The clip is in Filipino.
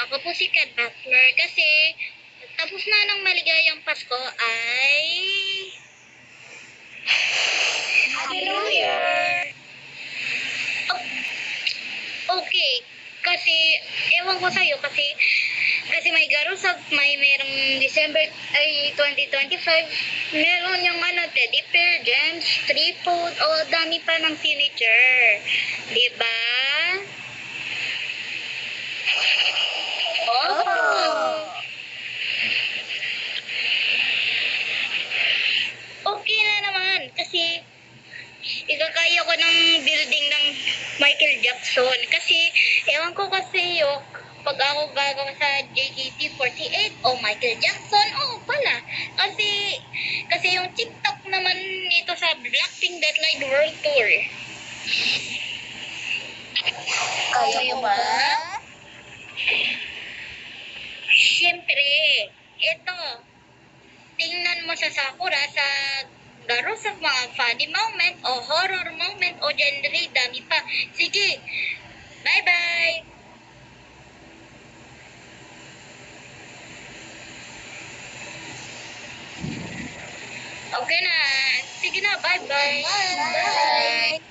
Ako po si Kat Butler kasi tapos na ng maligayang Pasko ay Happy New Year! Okay, kasi ewan ko sa'yo kasi may garusag, merong December ay 2025, meron yung teddy bear, gems, street food, o dami pa ng teenager. Diba? Oh! Okay na naman kasi ikakaya ko ng building ng Michael Jackson kasi ewan ko kasi yung pag ako gagawa sa JKT48 o Michael Jackson, pala kasi yung TikTok naman ito sa Blackpink That Light World Tour. Kaya mo ba? Siyempre, ito, tingnan mo sa Sakura sa laro sa mga funny moment o horror moment o genre, dami pa. Sige, bye-bye! Okay na. Sige na, bye-bye. Bye!